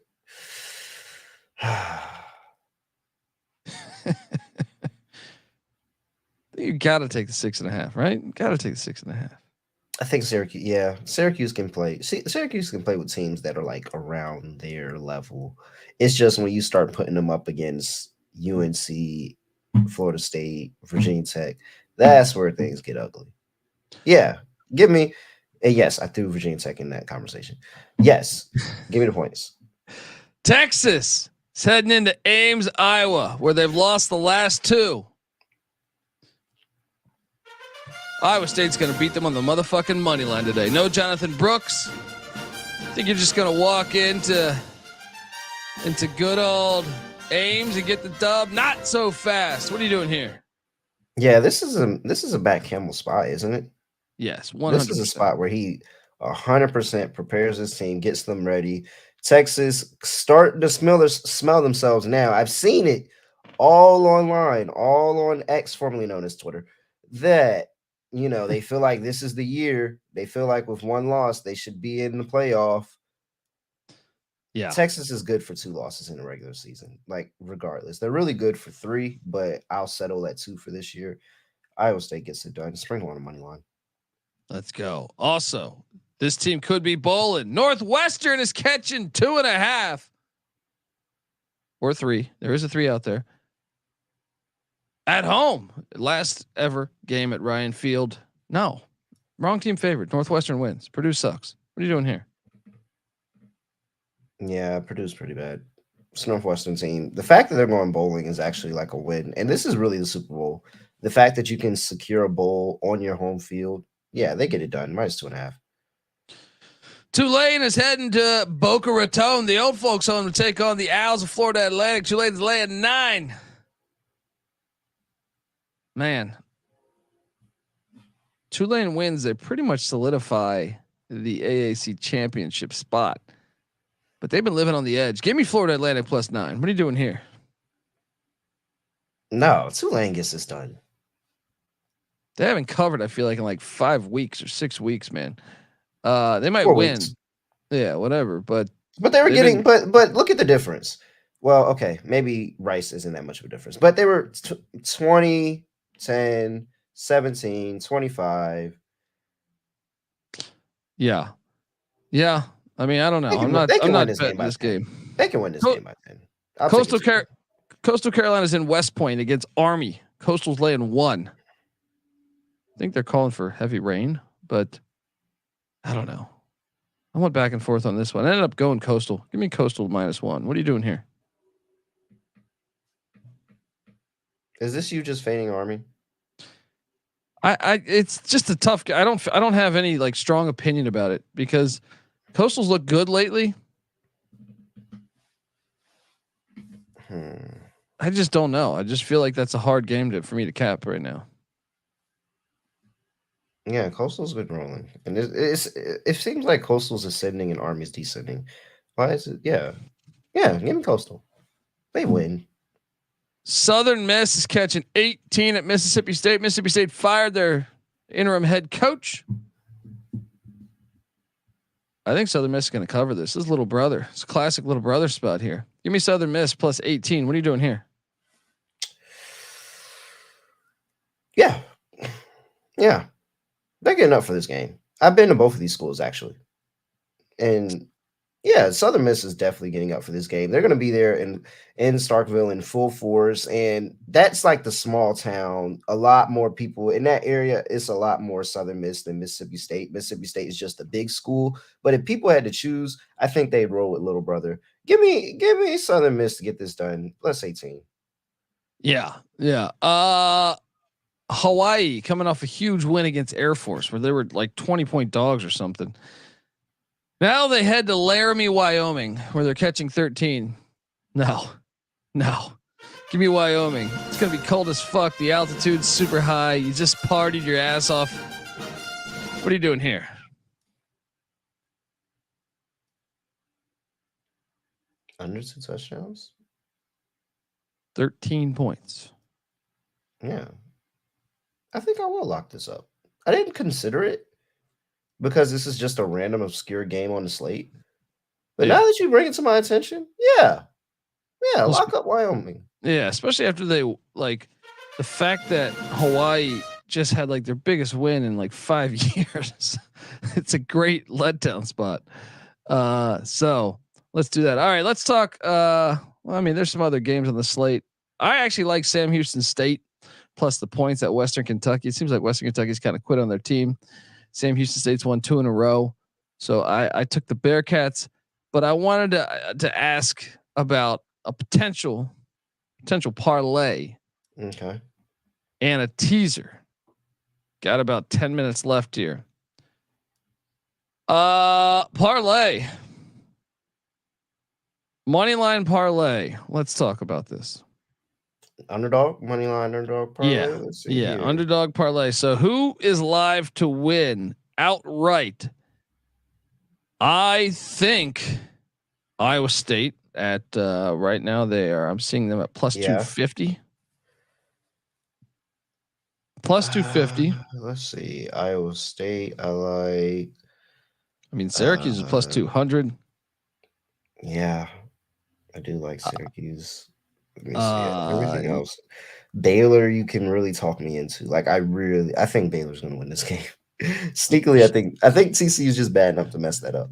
You got to take the 6.5, right? Got to take the 6.5. I think Syracuse. Yeah, Syracuse can play. Syracuse can play with teams that are around their level. It's just when you start putting them up against UNC, Florida State, Virginia Tech, that's where things get ugly. Yeah, give me. Yes, I threw Virginia Tech in that conversation. Yes, give me the points. Texas is heading into Ames, Iowa, where they've lost the last two. Iowa State's going to beat them on the motherfucking money line today. No Jonathan Brooks. I think you're just going to walk into good old Ames and get the dub. Not so fast. What are you doing here? Yeah, this is a back Campbell spot, isn't it? Yes, 100%. This is a spot where he 100% prepares his team, gets them ready. Texas start to smell themselves now. I've seen it all online, all on X, formerly known as Twitter, that They feel like this is the year. They feel like with one loss, they should be in the playoff. Yeah. Texas is good for 2 losses in the regular season. Like, regardless, they're really good for 3, but I'll settle at 2 for this year. Iowa State gets it done. Spring on the money line. Let's go. Also, this team could be bowling. Northwestern is catching 2.5 or 3. There is a 3 out there. At home, last ever game at Ryan Field. No, wrong team favored. Northwestern wins. Purdue sucks. What are you doing here? Yeah, Purdue's pretty bad. It's Northwestern team. The fact that they're going bowling is actually like a win, and this is really the Super Bowl. The fact that you can secure a bowl on your home field, yeah, they get it done. -2.5. Tulane is heading to Boca Raton, the old folks home, to take on the Owls of Florida Atlantic. Tulane's laying 9. Man, Tulane wins. They pretty much solidify the AAC championship spot, but they've been living on the edge. Give me Florida Atlantic +9. What are you doing here? No, Tulane gets this done. They haven't covered, I feel like, in like 5 weeks or 6 weeks, man. They might 4 win. weeks. Yeah, whatever. But they were getting, but look at the difference. Well, okay, maybe Rice isn't that much of a difference, but they were 20, 10, 17, 25. Yeah. I mean, I don't know. I'm not betting this game. They can win this game by 10. Coastal Carolina's in West Point against Army. Coastal's laying 1. I think they're calling for heavy rain, but I don't know. I went back and forth on this one. I ended up going Coastal. Give me Coastal -1. What are you doing here? Is this you just feigning Army? It's just a tough. I don't have any like strong opinion about it because Coastals look good lately. I just don't know. I just feel like that's a hard game for me to cap right now. Yeah, Coastal's been rolling, and it seems like Coastal's ascending and Army's descending. Why is it? Yeah, give me Coastal. They win. Southern Miss is catching 18 at Mississippi State. Mississippi State fired their interim head coach. I think Southern Miss is going to cover this. This is little brother. It's a classic little brother spot here. Give me Southern Miss +18. What are you doing here? Yeah. They're getting up for this game. I've been to both of these schools actually. And yeah, Southern Miss is definitely getting up for this game. They're going to be there in Starkville in full force. And that's like the small town. A lot more people in that area. It's a lot more Southern Miss than Mississippi State. Mississippi State is just a big school. But if people had to choose, I think they'd roll with little brother. Give me Southern Miss to get this done. +18. Yeah. Hawaii coming off a huge win against Air Force where they were like 20-point dogs or something. Now they head to Laramie, Wyoming, where they're catching 13. No. Give me Wyoming. It's going to be cold as fuck. The altitude's super high. You just partied your ass off. What are you doing here? Under 2 touchdowns? 13 points. Yeah. I think I will lock this up. I didn't consider it because this is just a random obscure game on the slate. But now that you bring it to my attention, lock up Wyoming. Yeah, especially after they like the fact that Hawaii just had like their biggest win in like 5 years. It's a great letdown spot. So let's do that. All right, let's talk. There's some other games on the slate. I actually like Sam Houston State plus the points at Western Kentucky. It seems like Western Kentucky's kind of quit on their team. Sam Houston State's won 2 in a row. So I took the Bearcats, but I wanted to ask about a potential parlay. Okay. And a teaser. Got about 10 minutes left here. Parlay. Moneyline parlay. Let's talk about this. Underdog moneyline underdog parlay. Yeah. Underdog parlay. So who is live to win outright? I think Iowa State at right now I'm seeing them at +250. plus 250. Let's see. Iowa State. I like. I mean, Syracuse is plus 200. Yeah, I do like Syracuse. Let me see it. Uh, Everything else. Baylor, you can really talk me into. Like, I think Baylor's gonna win this game. Sneakily, I think TCU is just bad enough to mess that up.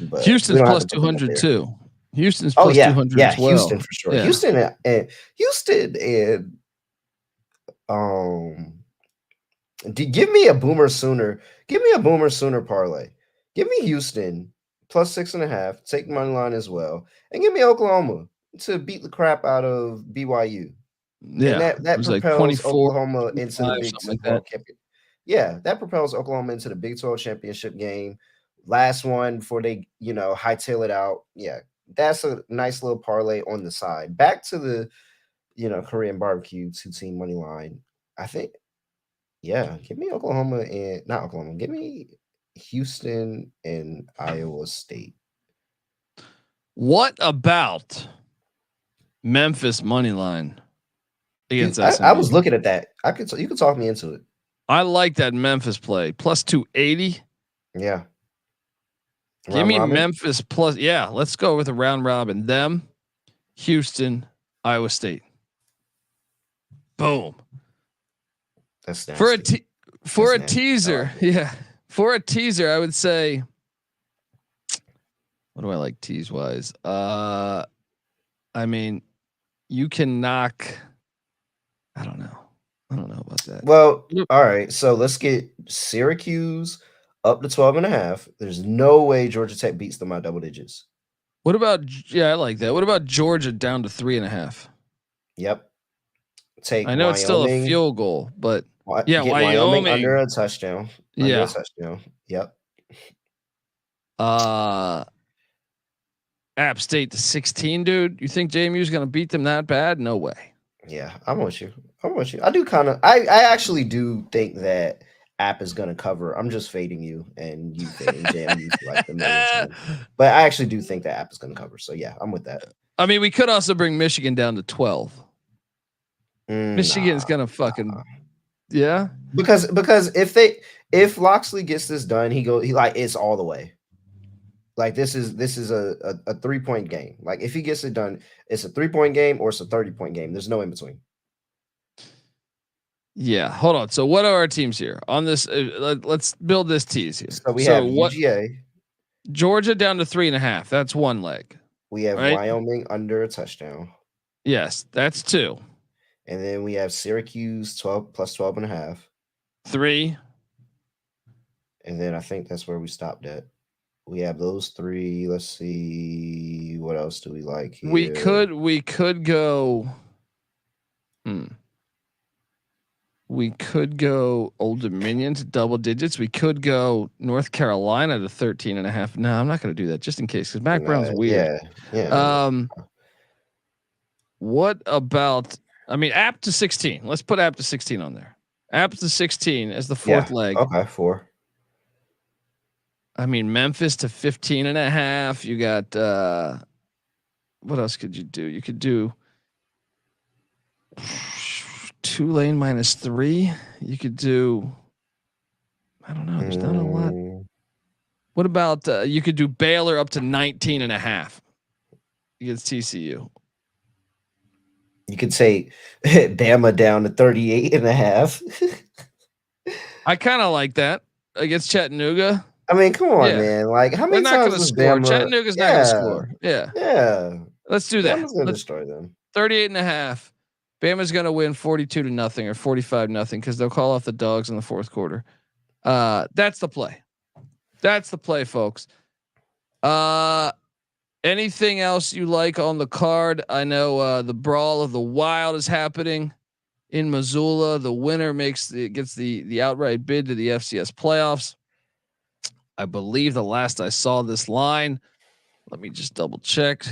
But we Houston's don't have plus to put them up 200 there. too. Houston's Oh plus yeah, 200 yeah, as well. Houston for sure. Yeah. Houston and give me a Boomer Sooner. Give me a Boomer Sooner parlay. Give me Houston plus 6.5. Take money line as well, and give me Oklahoma to beat the crap out of BYU. Yeah. And that it was like propels 24, Oklahoma into the 25, Big something like 12 that. championship. Yeah, that propels Oklahoma into the Big 12 championship game. Last one before they, hightail it out. Yeah, that's a nice little parlay on the side. Back to the, Korean barbecue 2-team money line. I think, yeah, give me Oklahoma and not Oklahoma. Give me Houston and Iowa State. What about Memphis money line against I SMU? was looking at that. You could talk me into it. I like that Memphis play plus 280. Yeah. Give me robin? Memphis plus. Yeah, let's go with a round robin. Them, Houston, Iowa State. Boom. That's nasty. For a nasty. teaser. Yeah. For a teaser, I would say. What do I like tease wise? I mean, you can knock. I don't know about that. Well, all right. So let's get Syracuse up to 12.5. There's no way Georgia Tech beats them by double digits. What about? Yeah, I like that. What about Georgia down to 3.5? Yep. Take I know Wyoming, it's still a field goal, but yeah, get Wyoming under a touchdown. Under a touchdown. Yep. App State to 16, dude. You think JMU's gonna beat them that bad? No way. Yeah, I'm with you. I do I actually do think that App is gonna cover. I'm just fading you and you fading JMU for like the millions. But I actually do think that App is gonna cover. So yeah, I'm with that. I mean, we could also bring Michigan down to 12. Michigan's gonna fucking yeah. Because if Loxley gets this done, he like it's all the way. Like this is a 3-point game. Like if he gets it done, it's a 3-point game or it's a 30-point game. There's no in between. Yeah, hold on. So what are our teams here on this? Let's build this tease here. So we have UGA, Georgia down to 3.5. That's one leg. We have Wyoming under a touchdown. Yes, that's 2. And then we have Syracuse 12 plus 12.5. 3. And then I think that's where we stopped at. We have those 3. Let's see. What else do we like here? We could go. We could go Old Dominion to double digits. We could go North Carolina to 13.5. No, I'm not going to do that just in case because Mac Brown's weird. Yeah. What about? I mean, App to 16. Let's put App to 16 on there. App to 16 as the fourth leg. Okay, 4. I mean, Memphis to 15.5. You got what else could you do? You could do Tulane minus 3. You could do. I don't know. There's not a lot. What about you could do Baylor up to 19.5 against TCU. You could say Bama down to 38.5. I kind of like that against Chattanooga. I mean, come on, man. Like, how many times is Bama? Chattanooga's not going to score. Yeah. Let's do that. Bama's going to destroy them. 38.5. Bama's going to win 42-0 or 45-0 because they'll call off the dogs in the fourth quarter. That's the play. That's the play, folks. Anything else you like on the card? I know the Brawl of the Wild is happening in Missoula. The winner gets the outright bid to the FCS playoffs. I believe the last I saw this line, let me just double check.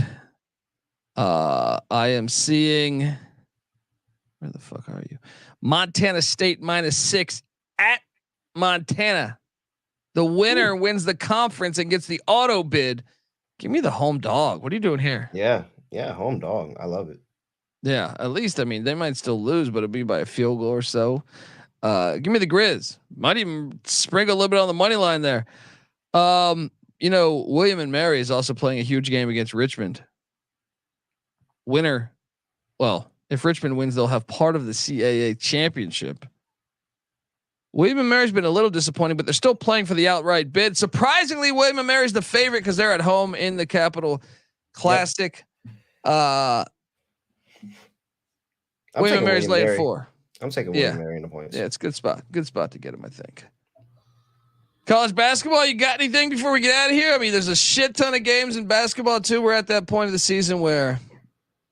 I am seeing, where the fuck are you? Montana State -6 at Montana. The winner wins the conference and gets the auto bid. Give me the home dog. What are you doing here? Yeah, home dog. I love it. Yeah, at least I mean they might still lose, but it'll be by a field goal or so. Give me the Grizz. Might even sprinkle a little bit on the money line there. William and Mary is also playing a huge game against Richmond. Winner. Well, if Richmond wins, they'll have part of the CAA championship. William and Mary's been a little disappointing, but they're still playing for the outright bid. Surprisingly, William and Mary's the favorite because they're at home in the Capital Classic. Yep. William and Mary's laying 4. I'm taking William and Mary in the points. Yeah, it's a good spot. Good spot to get him, I think. College basketball, you got anything before we get out of here? I mean, there's a shit ton of games in basketball too. We're at that point of the season where,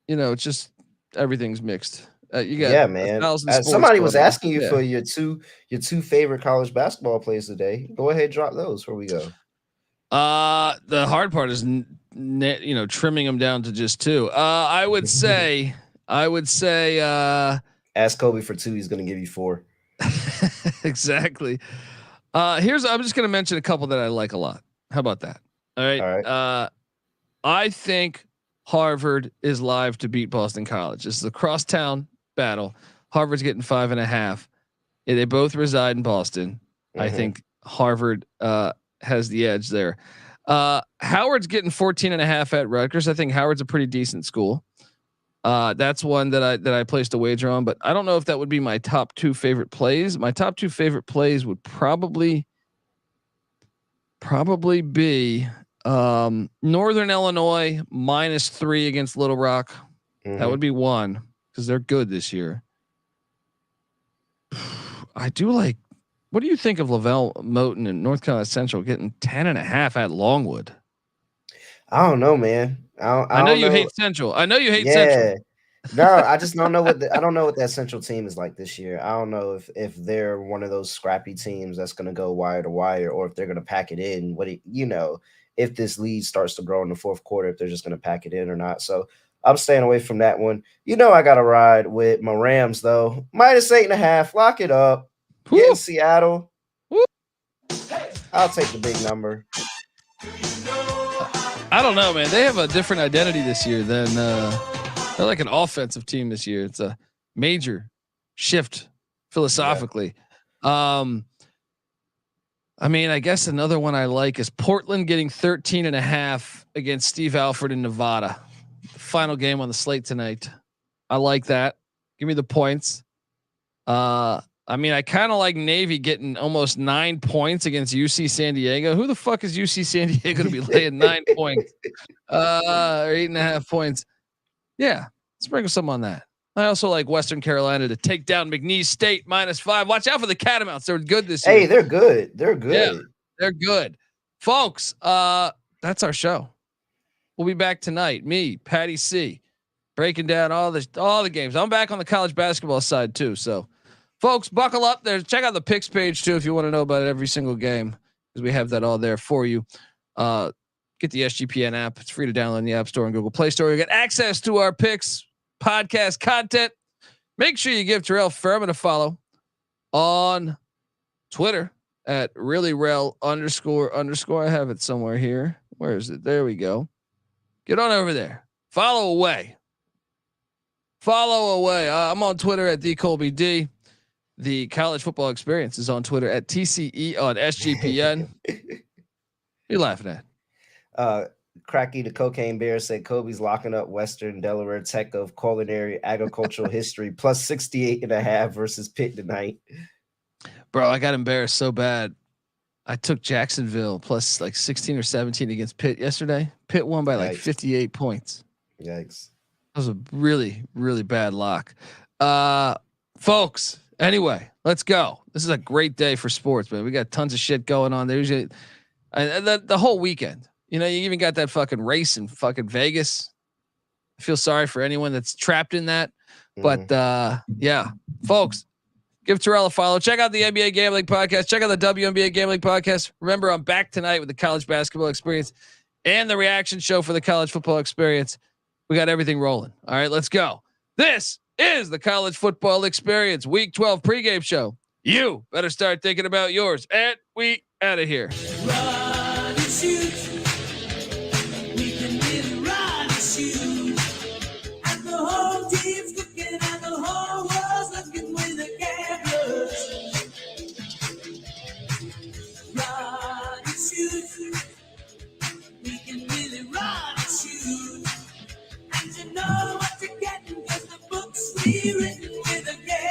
it's just everything's mixed. You got man. Somebody was asking you for your two favorite college basketball plays today. Go ahead, drop those before we go. The hard part is trimming them down to just 2. I would say ask Kobe for 2. He's going to give you 4. Exactly. I'm just going to mention a couple that I like a lot. How about that? All right. I think Harvard is live to beat Boston College. This is a crosstown battle. Harvard's getting 5.5. They both reside in Boston. I think Harvard has the edge there. Howard's getting 14.5 at Rutgers. I think Howard's a pretty decent school. That's one that I placed a wager on, but I don't know if that would be my top 2 favorite plays. My top 2 favorite plays would probably be Northern Illinois -3 against Little Rock. That would be one because they're good this year. I do like. What do you think of Lavelle Moton and North Carolina Central getting 10.5 at Longwood? I don't know, man. I know you hate Central. I know you hate Central. No, I just don't know I don't know what that Central team is like this year. I don't know if they're one of those scrappy teams that's going to go wire to wire, or if they're going to pack it in. If this lead starts to grow in the fourth quarter, if they're just going to pack it in or not. So I'm staying away from that one. I got to ride with my Rams though. -8.5. Lock it up. Get in Seattle. Woo. I'll take the big number. I don't know, man. They have a different identity this year than they're like an offensive team this year. It's a major shift philosophically. Yeah. I guess another one I like is Portland getting 13.5 against Steve Alford in Nevada. The final game on the slate tonight. I like that. Give me the points. I kind of like Navy getting almost 9 points against UC San Diego. Who the fuck is UC San Diego to be laying 9 points? Or 8.5 points. Yeah. Sprinkle some on that. I also like Western Carolina to take down McNeese State -5. Watch out for the Catamounts. They're good this year. Hey, they're good. They're good. Yeah, they're good. Folks, that's our show. We'll be back tonight. Me, Patty C, breaking down all the games. I'm back on the college basketball side too. So folks, buckle up there. Check out the picks page too if you want to know about every single game, because we have that all there for you. Get the SGPN app. It's free to download in the App Store and Google Play Store. You get access to our picks podcast content. Make sure you give Terrell Furman a follow on Twitter at reallyRel __. I have it somewhere here. Where is it? There we go. Get on over there. Follow away. I'm on Twitter at DColbyD. The College Football Experience is on Twitter at TCE on SGPN. You're laughing at? Cracky the Cocaine Bear said Kobe's locking up Western Delaware Tech of culinary agricultural history +68.5 versus Pitt tonight. Bro, I got embarrassed so bad. I took Jacksonville plus like 16 or 17 against Pitt yesterday. Pitt won by like 58 points. Yikes. That was a really, really bad lock. Folks, anyway, let's go. This is a great day for sports, man. We got tons of shit going on. There's the whole weekend. You even got that fucking race in fucking Vegas. I feel sorry for anyone that's trapped in that. But yeah, folks, give Terrell a follow. Check out the NBA Gambling Podcast. Check out the WNBA Gambling Podcast. Remember, I'm back tonight with the College Basketball Experience and the reaction show for the College Football Experience. We got everything rolling. All right, let's go. This is the College Football Experience Week 12 pregame show. You better start thinking about yours. And we out of here. Run and shoot. We can really run and shoot. And the whole team's looking and the whole world's looking with the cameras. hear it.